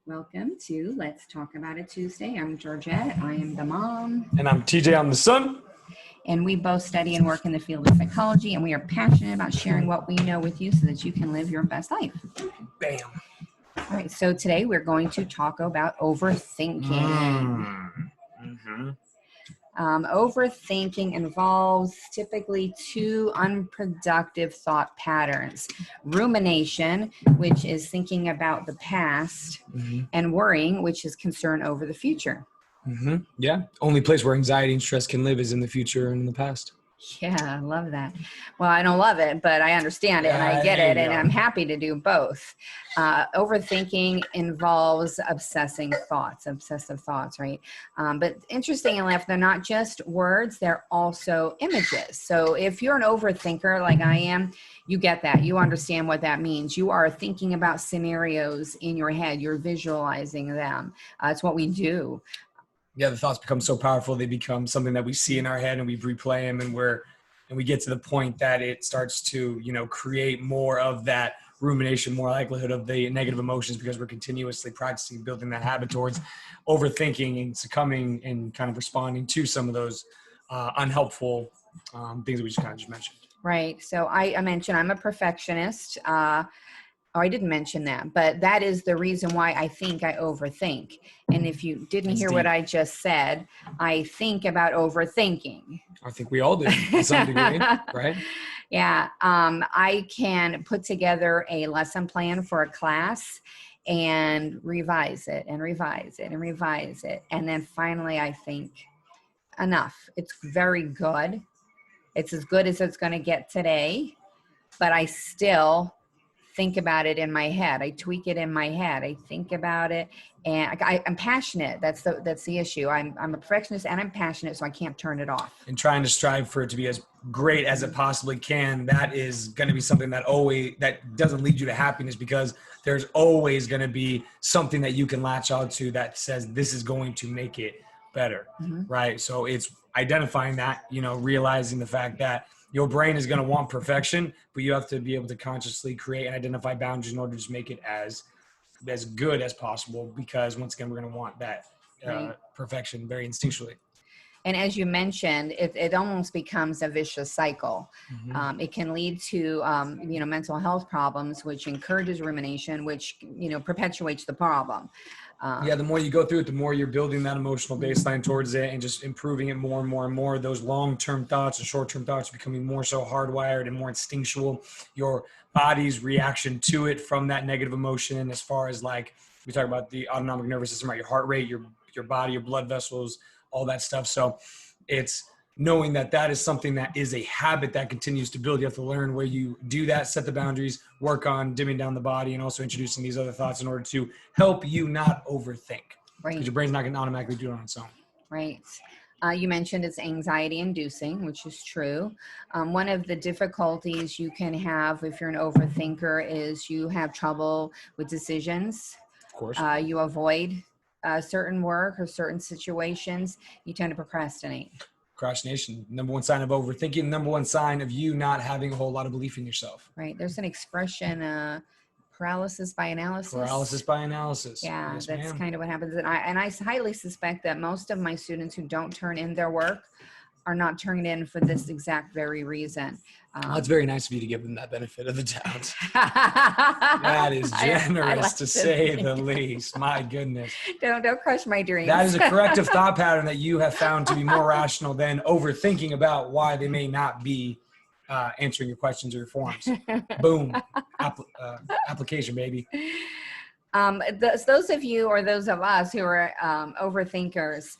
Welcome to Let's Talk About It Tuesday. I'm Georgette. I am the mom. And I'm TJ. I'm the son. And we both study and work in the field of psychology, and we are passionate about sharing what we know with you so that you can live your best life. Bam. All right, so today we're going to talk about overthinking. Overthinking involves typically two unproductive thought patterns. Rumination, which is thinking about the past, and worrying, which is concern over the future. Yeah. Only place where anxiety and stress can live is in the future and in the past. Yeah, I love that. Well, I don't love it, but I understand it and I get it, and I'm happy to do both. Overthinking involves obsessive thoughts, right? But interesting enough, they're not just words, they're also images. So if you're an overthinker like I am, you get that. You understand what that means. You are thinking about scenarios in your head. You're visualizing them. It's what we do. Yeah, the thoughts become so powerful. They become something that we see in our head and we replay them, and we get to the point that it starts to, create more of that rumination, more likelihood of the negative emotions, because we're continuously practicing building that habit towards overthinking and succumbing and kind of responding to some of those unhelpful things that we just mentioned. Right. So I mentioned I'm a perfectionist. I didn't mention that, but that is the reason why I think I overthink. And if you didn't hear what I just said, I think about overthinking. I think we all do to some degree, right? Yeah. I can put together a lesson plan for a class and revise it and revise it and revise it. And then finally I think, enough. It's very good. It's as good as it's going to get today, but I still think about it in my head. I tweak it in my head. I think about it, and I'm passionate. That's the issue. I'm a perfectionist and I'm passionate, so I can't turn it off. And trying to strive for it to be as great as it possibly can, that is going to be something that doesn't lead you to happiness, because there's always going to be something that you can latch on to that says this is going to make it better, right? So it's identifying that, realizing the fact that your brain is going to want perfection, but you have to be able to consciously create and identify boundaries in order to just make it as good as possible, because once again, we're going to want that perfection very instinctually. And as you mentioned, it almost becomes a vicious cycle. It can lead to, mental health problems, which encourages rumination, which, perpetuates the problem. The more you go through it, the more you're building that emotional baseline towards it and just improving it more and more and more. Those long-term thoughts and short-term thoughts are becoming more so hardwired and more instinctual. Your body's reaction to it from that negative emotion, as far as like we talk about the autonomic nervous system, right? Your heart rate, your body, your blood vessels, all that stuff. So it's knowing that is something that is a habit that continues to build. You have to learn where you do that, set the boundaries, work on dimming down the body, and also introducing these other thoughts in order to help you not overthink. Right. Because your brain's not going to automatically do it on its own. Right. You mentioned it's anxiety inducing, which is true. One of the difficulties you can have if you're an overthinker is you have trouble with decisions. Of course. You avoid certain work or certain situations. You tend to procrastinate. Procrastination, number one sign of overthinking, number one sign of you not having a whole lot of belief in yourself. Right. There's an expression, paralysis by analysis. Paralysis by analysis. Yeah, yes, that's ma'am. kind of what happens. And I highly suspect that most of my students who don't turn in their work are not turning in for this exact very reason. Well, it's very nice of you to give them that benefit of the doubt. That is generous to say the least. My goodness. Don't crush my dreams. That is a corrective thought pattern that you have found to be more rational than overthinking about why they may not be answering your questions or your forms. Boom. Application, baby. Those of you or those of us who are overthinkers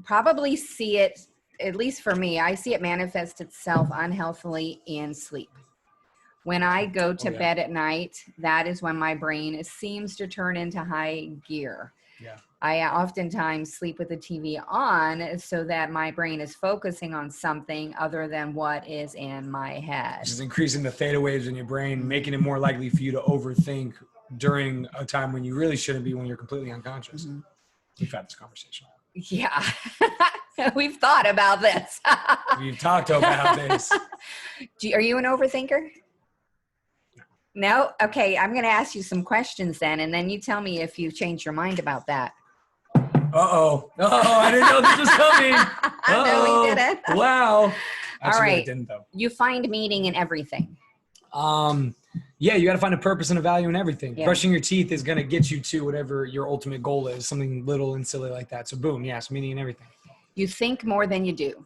probably see it, at least for me, I see it manifest itself unhealthily in sleep. When I go to bed at night, that is when my brain seems to turn into high gear. Yeah. I oftentimes sleep with the TV on so that my brain is focusing on something other than what is in my head. Which is increasing the theta waves in your brain, making it more likely for you to overthink during a time when you really shouldn't be, when you're completely unconscious. We've had this conversation. Yeah. We've thought about this. We've talked about this. Are you an overthinker? No? Okay, I'm going to ask you some questions then, and then you tell me if you've changed your mind about that. Uh-oh. Uh-oh, I didn't know this was coming. No, we didn't. Wow. Actually, All right. I didn't, though. You find meaning in everything. Yeah, you got to find a purpose and a value in everything. Yeah. Brushing your teeth is going to get you to whatever your ultimate goal is, something little and silly like that. So boom, yes, meaning in everything. You think more than you do.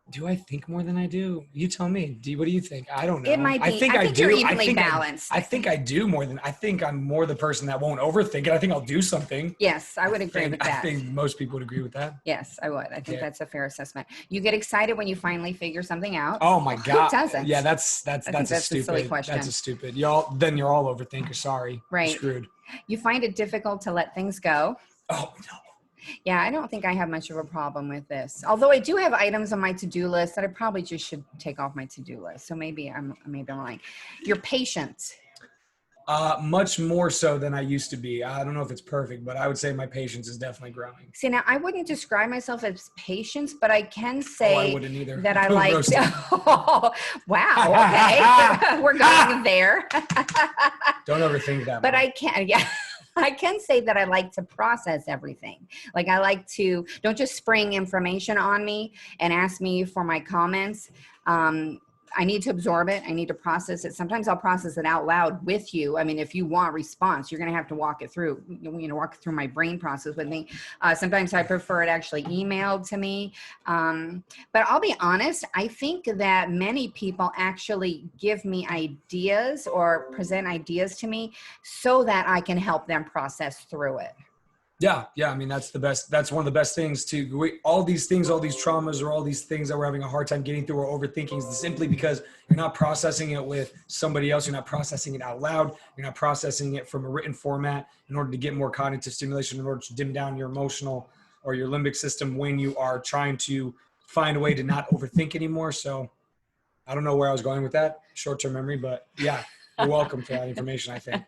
Do I think more than I do? You tell me. What do you think? I don't know. It might be. I think you're evenly balanced. I think I do more than, I think I'm more the person that won't overthink it. I think I'll do something. Yes, I would agree with that. I think most people would agree with that. Yes, I would. I think that's a fair assessment. You get excited when you finally figure something out. Oh my God. Who doesn't? Yeah, that's a silly question. That's a stupid. Then you're all overthinkers. Sorry. Right. You're screwed. You find it difficult to let things go. Oh no. Yeah, I don't think I have much of a problem with this. Although I do have items on my to-do list that I probably just should take off my to-do list. So maybe I'm lying. You're patient. Much more so than I used to be. I don't know if it's perfect, but I would say my patience is definitely growing. See, now I wouldn't describe myself as patient, but I can say I wouldn't either. that I like. Oh, wow. Okay, we're going there. Don't overthink that. But I can't. Yeah. I can say that I like to process everything. Like I like to, don't just spring information on me and ask me for my comments. I need to absorb it. I need to process it. Sometimes I'll process it out loud with you. I mean, if you want response, you're going to have to walk it through, walk through my brain process with me. Sometimes I prefer it actually emailed to me. But I'll be honest, I think that many people actually give me ideas or present ideas to me so that I can help them process through it. Yeah. I mean, that's the best. That's one of the best things all these things, all these traumas or all these things that we're having a hard time getting through or overthinking is simply because you're not processing it with somebody else. You're not processing it out loud. You're not processing it from a written format in order to get more cognitive stimulation, in order to dim down your emotional or your limbic system when you are trying to find a way to not overthink anymore. So I don't know where I was going with that short-term memory, but yeah, you're welcome for that information, I think.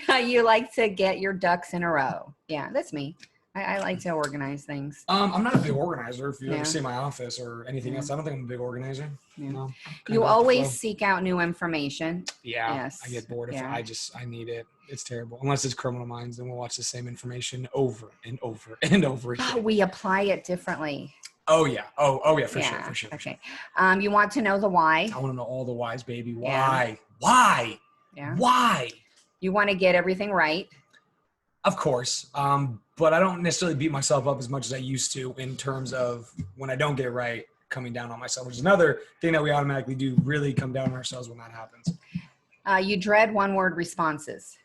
You like to get your ducks in a row. Yeah, that's me. I like to organize things. I'm not a big organizer. If you ever see my office or anything else, I don't think I'm a big organizer. Yeah. You always seek out new information. Yeah. Yes. I get bored if I need it. It's terrible. Unless it's Criminal Minds, then we'll watch the same information over and over and over again. Oh, we apply it differently. Oh yeah. Oh yeah, for sure. Okay. You want to know the why? I want to know all the whys, baby. Why? Yeah. Why? Yeah. Why? You want to get everything right. Of course. But I don't necessarily beat myself up as much as I used to in terms of when I don't get it right, coming down on myself, which is another thing that we automatically do, really come down on ourselves when that happens. You dread one-word responses.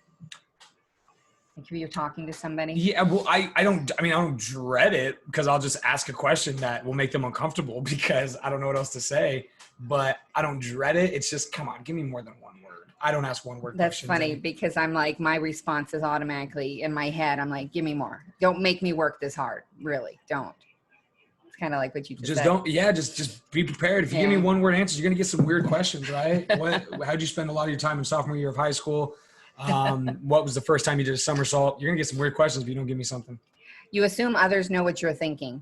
Like if you're talking to somebody. Yeah, well, I don't dread it because I'll just ask a question that will make them uncomfortable because I don't know what else to say, but I don't dread it. It's just, come on, give me more than one word. I don't ask one word. That's funny because I'm like, my response is automatically in my head. I'm like, give me more. Don't make me work this hard. Really, don't. It's kind of like what you just said. Just be prepared. If you give me one word answers, you're going to get some weird questions, right? How'd you spend a lot of your time in sophomore year of high school? What was the first time you did a somersault? You're going to get some weird questions if you don't give me something. You assume others know what you're thinking.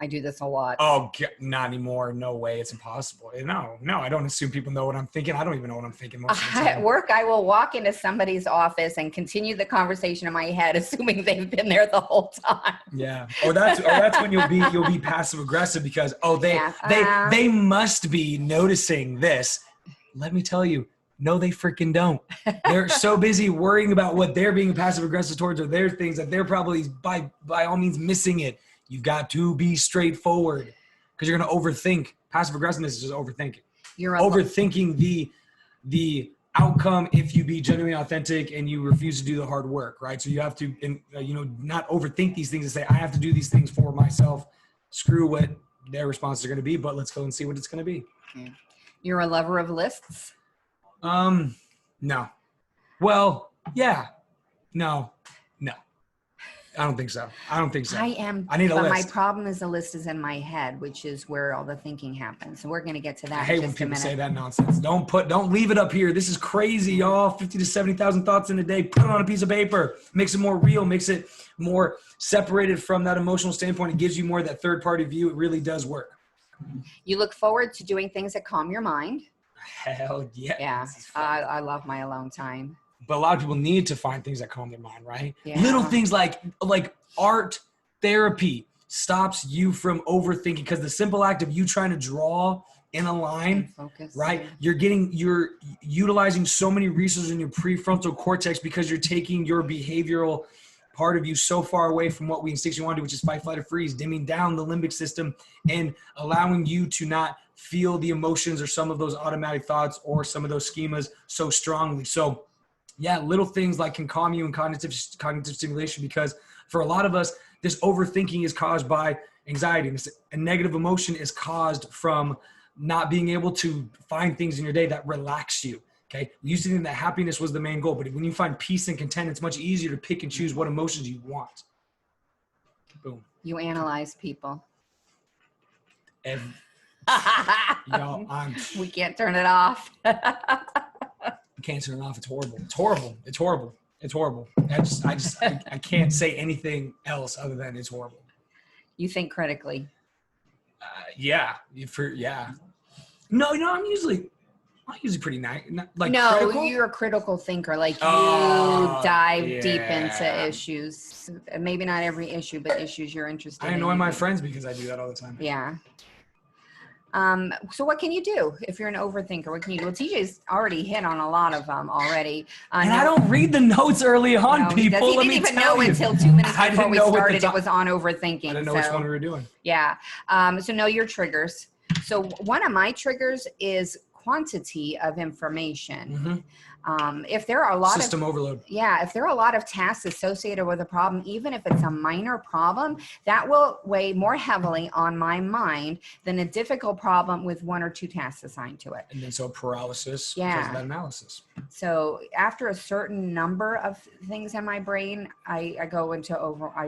I do this a lot. Oh, not anymore. No way. It's impossible. No, I don't assume people know what I'm thinking. I don't even know what I'm thinking most of the time. At work, I will walk into somebody's office and continue the conversation in my head, assuming they've been there the whole time. Yeah. Or that's when you'll be passive aggressive because, they must be noticing this. Let me tell you, no, they freaking don't. They're so busy worrying about what they're being passive aggressive towards or their things that they're probably by all means missing it. You've got to be straightforward because you're going to overthink. Passive aggressiveness is just overthinking. You're overthinking the outcome if you be genuinely authentic and you refuse to do the hard work, right? So you have to, not overthink these things and say, I have to do these things for myself. Screw what their responses are going to be, but let's go and see what it's going to be. Okay. You're a lover of lists? No. Well, yeah. No. I don't think so. I am. I need a list. My problem is the list is in my head, which is where all the thinking happens. So we're going to get to that. I hate when people say that nonsense. Don't leave it up here. This is crazy, y'all. 50 to 70,000 thoughts in a day. Put it on a piece of paper. Makes it more real. Makes it more separated from that emotional standpoint. It gives you more of that third party view. It really does work. You look forward to doing things that calm your mind. Hell yeah. Yeah, I love my alone time. But a lot of people need to find things that calm their mind, right? Yeah. Little things like art therapy stops you from overthinking, because the simple act of you trying to draw in a line, Focus, right? yeah. You're utilizing so many resources in your prefrontal cortex because you're taking your behavioral part of you so far away from what we instinctually want to do, which is fight, flight, or freeze, dimming down the limbic system and allowing you to not feel the emotions or some of those automatic thoughts or some of those schemas so strongly. So yeah, little things like can calm you in cognitive stimulation, because for a lot of us, this overthinking is caused by anxiety. A negative emotion is caused from not being able to find things in your day that relax you. Okay. We used to think that happiness was the main goal, but when you find peace and content, it's much easier to pick and choose what emotions you want. Boom. You analyze people. Y'all, we can't turn it off. You can't turn it off. It's horrible. It's horrible. It's horrible. It's horrible. I can't say anything else other than it's horrible. You think critically. Yeah. No, I'm usually pretty nice. Like no, critical? You're a critical thinker. Like you dive deep Yeah. into issues. Maybe not every issue, but issues you're interested in. I annoy my friends because I do that all the time. Yeah. So what can you do if you're an overthinker? What can you do? Well, TJ's already hit on a lot of them already. And I don't read the notes early on, people. He didn't even know until 2 minutes before we started it was on overthinking. I didn't know which one we were doing. Yeah. So know your triggers. So one of my triggers is quantity of information. Mm-hmm. If there are a lot system overload. Yeah, if there are a lot of tasks associated with a problem, even if it's a minor problem, that will weigh more heavily on my mind than a difficult problem with 1 or 2 tasks assigned to it. And then so paralysis because of that analysis. So after a certain number of things in my brain, I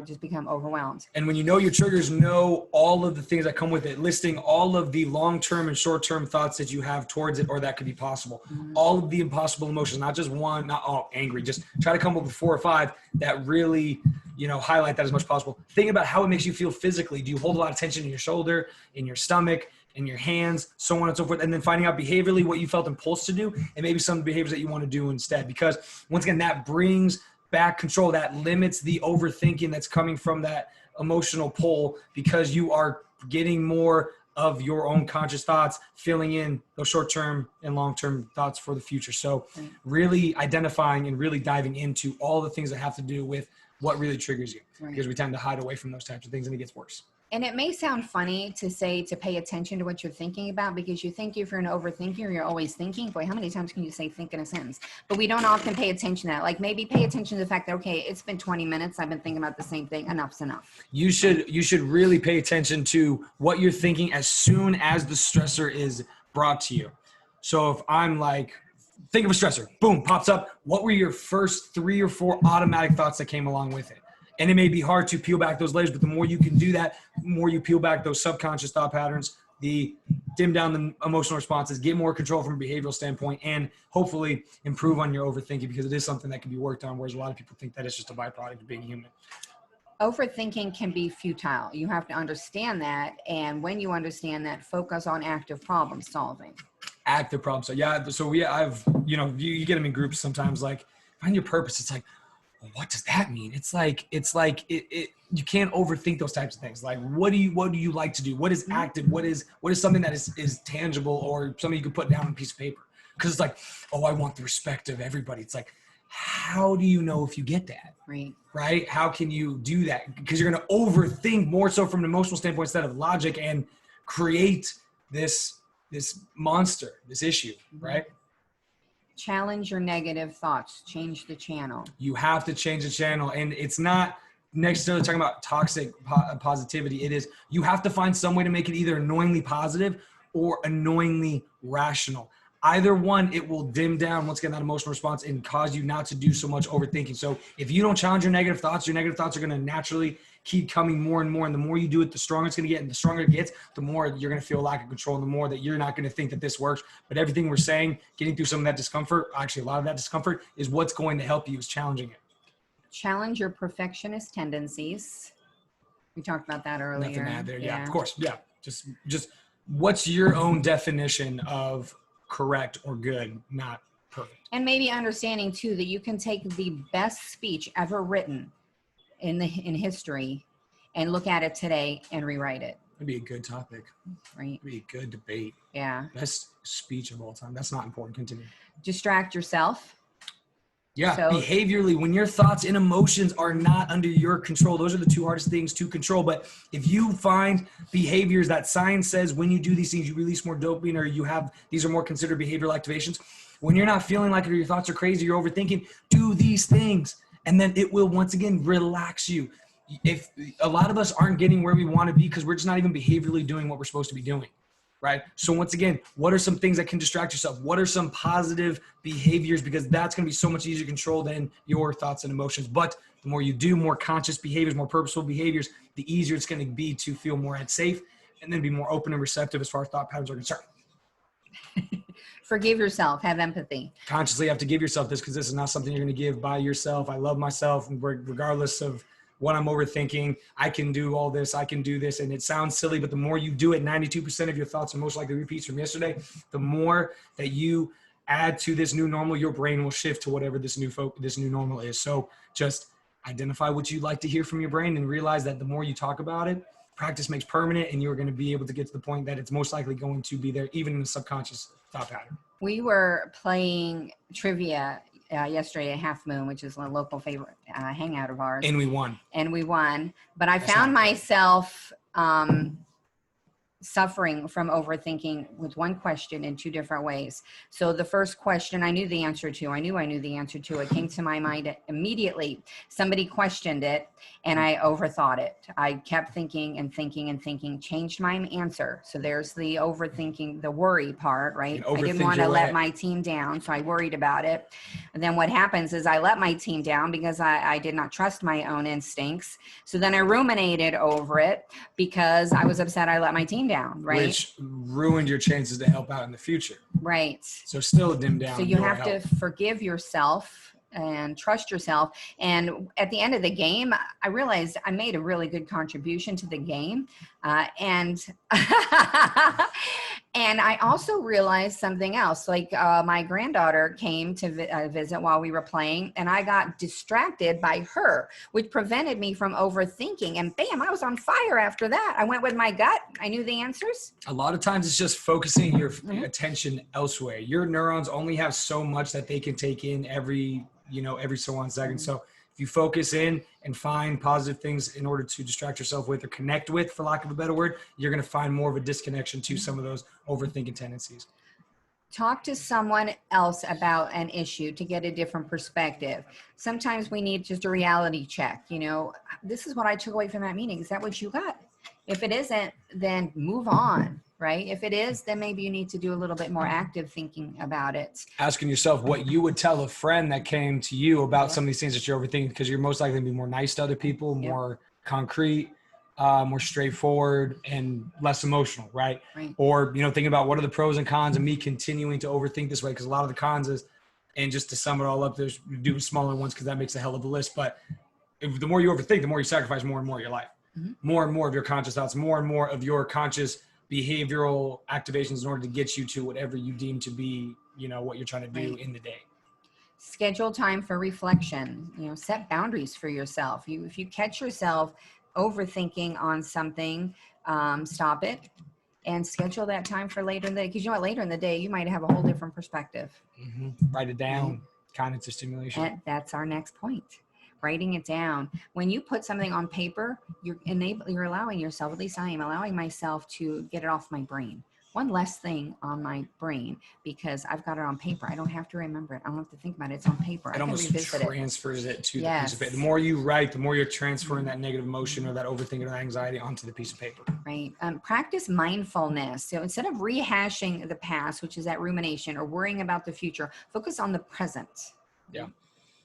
just become overwhelmed. And when you know your triggers, know all of the things that come with it, listing all of the long-term and short-term thoughts that you have towards it or that could be possible. Mm-hmm. All of the impossible emotions, not just one, not all angry, just try to come up with 4 or 5 that really, highlight that as much as possible. Think about how it makes you feel physically. Do you hold a lot of tension in your shoulder, in your stomach, in your hands, so on and so forth, and then finding out behaviorally what you felt impulsed to do and maybe some behaviors that you want to do instead. Because once again, that brings back control, that limits the overthinking that's coming from that emotional pull, because you are getting more of your own conscious thoughts, filling in those short-term and long-term thoughts for the future. So really identifying and really diving into all the things that have to do with what really triggers you, because we tend to hide away from those types of things and it gets worse. And it may sound funny to say to pay attention to what you're thinking about, because you think if you're an overthinker, you're always thinking. Boy, how many times can you say think in a sentence? But we don't often pay attention to that. Like maybe pay attention to the fact that, okay, it's been 20 minutes. I've been thinking about the same thing. Enough's enough. You should really pay attention to what you're thinking as soon as the stressor is brought to you. So if I'm like, think of a stressor, boom, pops up. What were your first 3 or 4 automatic thoughts that came along with it? And it may be hard to peel back those layers, but the more you can do that, the more you peel back those subconscious thought patterns, the dim down the emotional responses, get more control from a behavioral standpoint, and hopefully improve on your overthinking, because it is something that can be worked on, whereas a lot of people think that it's just a byproduct of being human. Overthinking can be futile. You have to understand that. And when you understand that, focus on active problem solving. Active problem. So yeah, I've, you get them in groups sometimes, like find your purpose. It's like, well, what does that mean? It's like you can't overthink those types of things. Like, what do you like to do? What is active? What is something that is tangible or something you can put down on a piece of paper? Because it's like, oh, I want the respect of everybody. It's like, how do you know if you get that? Right? How can you do that? Because you're going to overthink more so from an emotional standpoint instead of logic, and create this monster, this issue, right? Challenge your negative thoughts. Change the channel. You have to change the channel. And it's not necessarily talking about toxic positivity. It is, you have to find some way to make it either annoyingly positive or annoyingly rational. Either one, it will dim down, once again, that emotional response and cause you not to do so much overthinking. So if you don't challenge your negative thoughts are going to naturally keep coming more and more. And the more you do it, the stronger it's going to get. And the stronger it gets, the more you're going to feel a lack of control, and the more that you're not going to think that this works. But everything we're saying, getting through some of that discomfort, actually a lot of that discomfort, is what's going to help you, is challenging it. Challenge your perfectionist tendencies. We talked about that earlier. Nothing to add there. Yeah, of course. Yeah. Just what's your own definition of correct or good, not perfect. And maybe understanding too that you can take the best speech ever written in history and look at it today and rewrite it. It'd be a good topic. Right. It'd be a good debate. Yeah. Best speech of all time. That's not important. Continue. Distract yourself. Yeah, So, behaviorally, when your thoughts and emotions are not under your control, those are the two hardest things to control. But if you find behaviors that science says when you do these things, you release more dopamine, or you have, these are more considered behavioral activations. When you're not feeling like it, or your thoughts are crazy, you're overthinking, do these things. And then it will, once again, relax you. If a lot of us aren't getting where we want to be because we're just not even behaviorally doing what we're supposed to be doing. Right? So once again, what are some things that can distract yourself? What are some positive behaviors? Because that's going to be so much easier to control than your thoughts and emotions. But the more you do, more conscious behaviors, more purposeful behaviors, the easier it's going to be to feel more safe and then be more open and receptive as far as thought patterns are concerned. Forgive yourself. Have empathy. Consciously have to give yourself this, because this is not something you're going to give by yourself. I love myself regardless of what I'm overthinking. I can do all this. I can do this. And it sounds silly, but the more you do it, 92% of your thoughts are most likely repeats from yesterday. The more that you add to this new normal, your brain will shift to whatever this new normal is. So just identify what you'd like to hear from your brain and realize that the more you talk about it, practice makes permanent, and you're going to be able to get to the point that it's most likely going to be there, even in the subconscious thought pattern. We were playing trivia yesterday at Half Moon, which is a local favorite hangout of ours. And we won. But I found myself suffering from overthinking with one question in two different ways. So the first question I knew the answer to. I knew the answer to. It came to my mind immediately. Somebody questioned it and I overthought it. I kept thinking and thinking and thinking, changed my answer. So there's the overthinking, the worry part, right? I didn't want to let my team down, so I worried about it. And then what happens is I let my team down because I did not trust my own instincts. So then I ruminated over it because I was upset I let my team down, right? Which ruined your chances to help out in the future. Right. So still dim down. So you have to forgive yourself and trust yourself. And at the end of the game, I realized I made a really good contribution to the game. And I also realized something else. Like my granddaughter came to visit while we were playing, and I got distracted by her, which prevented me from overthinking. And bam, I was on fire after that. I went with my gut. I knew the answers. A lot of times it's just focusing your attention elsewhere. Your neurons only have so much that they can take in every so on second. So if you focus in and find positive things in order to distract yourself with or connect with, for lack of a better word, you're going to find more of a disconnection to some of those overthinking tendencies. Talk to someone else about an issue to get a different perspective. Sometimes we need just a reality check. This is what I took away from that meeting. Is that what you got? If it isn't, then move on, right? If it is, then maybe you need to do a little bit more active thinking about it. Asking yourself what you would tell a friend that came to you about some of these things that you're overthinking, because you're most likely to be more nice to other people, more concrete, more straightforward, and less emotional, right? Or, thinking about what are the pros and cons of me continuing to overthink this way, because a lot of the cons is, and just to sum it all up, there's do smaller ones because that makes a hell of a list, but the more you overthink, the more you sacrifice more and more of your life. More and more of your conscious thoughts, more and more of your conscious behavioral activations in order to get you to whatever you deem to be, what you're trying to do in the day. Schedule time for reflection, set boundaries for yourself. If you catch yourself overthinking on something, stop it and schedule that time for later in the day. Because later in the day, you might have a whole different perspective. Write it down, cognitive stimulation. And that's our next point. Writing it down. When you put something on paper, you're allowing yourself, at least I am allowing myself to get it off my brain. One less thing on my brain because I've got it on paper. I don't have to remember it. I don't have to think about it. It's on paper. It almost transfers it to the piece of paper. The more you write, the more you're transferring that negative emotion or that overthinking or anxiety onto the piece of paper. Right. Practice mindfulness. So instead of rehashing the past, which is that rumination, or worrying about the future, focus on the present. Yeah.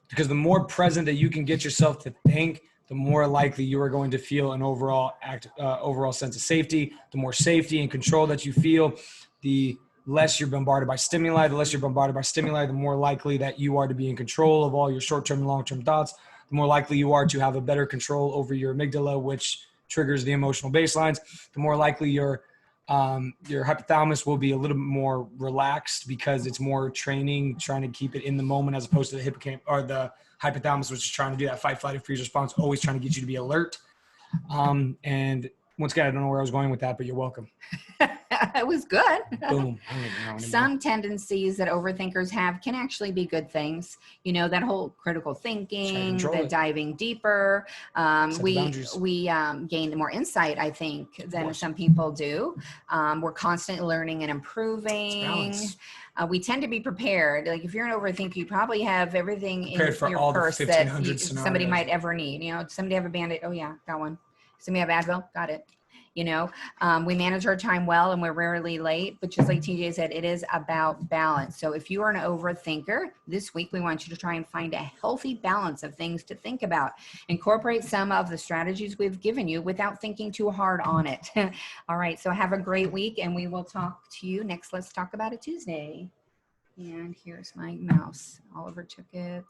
Because the more present that you can get yourself to think, the more likely you are going to feel an overall sense of safety. The more safety and control that you feel, the less you're bombarded by stimuli. The less you're bombarded by stimuli, the more likely that you are to be in control of all your short-term and long-term thoughts. The more likely you are to have a better control over your amygdala, which triggers the emotional baselines. The more likely your Your hypothalamus will be a little bit more relaxed because it's more training, trying to keep it in the moment, as opposed to the hippocampus or the hypothalamus, which is trying to do that fight, flight, or freeze response, always trying to get you to be alert. And once again, I don't know where I was going with that, but you're welcome. It was good. Boom. I don't even know anymore. Some tendencies that overthinkers have can actually be good things. You know, that whole critical thinking, the diving deeper. We gain more insight, I think, than some people do. We're constantly learning and improving. We tend to be prepared. Like if you're an overthinker, you probably have everything in your purse that somebody might ever need. You know, somebody have a Band-Aid? Oh yeah, got one. Somebody have Advil? Got it. You know, we manage our time well and we're rarely late, but just like TJ said, it is about balance. So if you are an overthinker, this week we want you to try and find a healthy balance of things to think about. Incorporate some of the strategies we've given you without thinking too hard on it. All right, so have a great week and we will talk to you next Let's Talk About It Tuesday. And here's my mouse. Oliver took it.